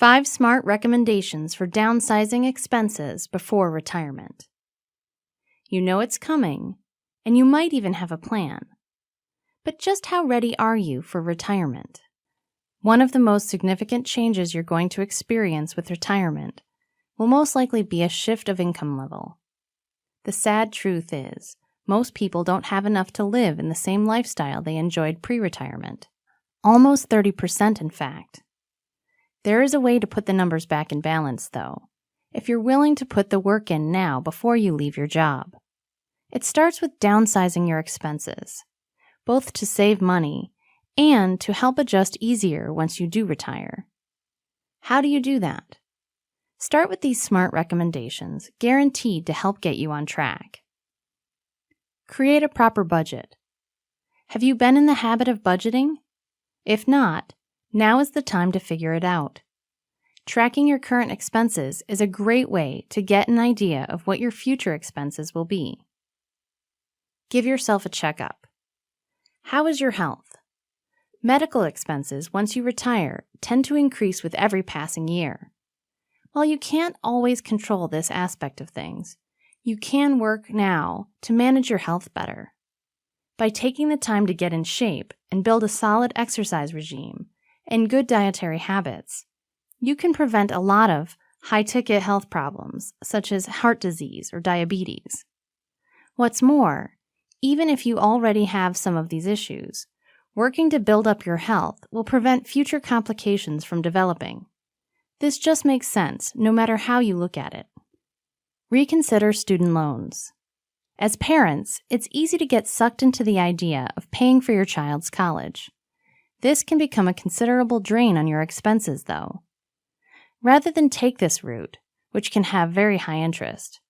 5 smart recommendations for downsizing expenses before retirement. You know it's coming, and you might even have a plan. But just how ready are you for retirement? One of the most significant changes you're going to experience with retirement will most likely be a shift of income level. The sad truth is, most people don't have enough to live in the same lifestyle they enjoyed pre-retirement. Almost 30%, in fact. There is a way to put the numbers back in balance, though, if you're willing to put the work in now before you leave your job. It starts with downsizing your expenses, both to save money and to help adjust easier once you do retire. How do you do that? Start with these smart recommendations, guaranteed to help get you on track. Create a proper budget. Have you been in the habit of budgeting? If not, now is the time to figure it out. Tracking your current expenses is a great way to get an idea of what your future expenses will be. Give yourself a checkup. How is your health? Medical expenses, once you retire, tend to increase with every passing year. While you can't always control this aspect of things, you can work now to manage your health better. By taking the time to get in shape and build a solid exercise regime and good dietary habits, you can prevent a lot of high-ticket health problems such as heart disease or diabetes. What's more, even if you already have some of these issues, working to build up your health will prevent future complications from developing. This just makes sense, no matter how you look at it. Reconsider student loans. As parents, it's easy to get sucked into the idea of paying for your child's college. This can become a considerable drain on your expenses, though. Rather than take this route, which can have very high interest,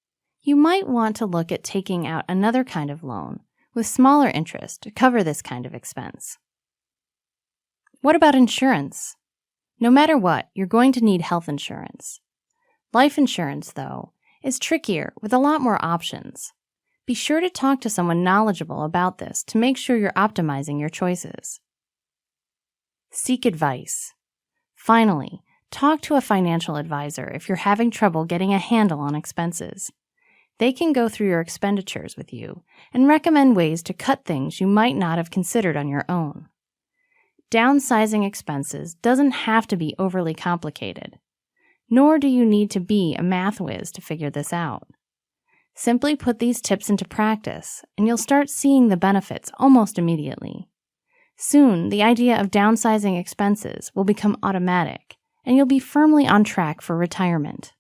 you might want to look at taking out another kind of loan with smaller interest to cover this kind of expense. What about insurance? No matter what, you're going to need health insurance. Life insurance, though, is trickier with a lot more options. Be sure to talk to someone knowledgeable about this to make sure you're optimizing your choices. Seek advice. Finally, talk to a financial advisor if you're having trouble getting a handle on expenses. They can go through your expenditures with you and recommend ways to cut things you might not have considered on your own. Downsizing expenses doesn't have to be overly complicated, nor do you need to be a math whiz to figure this out. Simply put these tips into practice, and you'll start seeing the benefits almost immediately. Soon, the idea of downsizing expenses will become automatic, and you'll be firmly on track for retirement.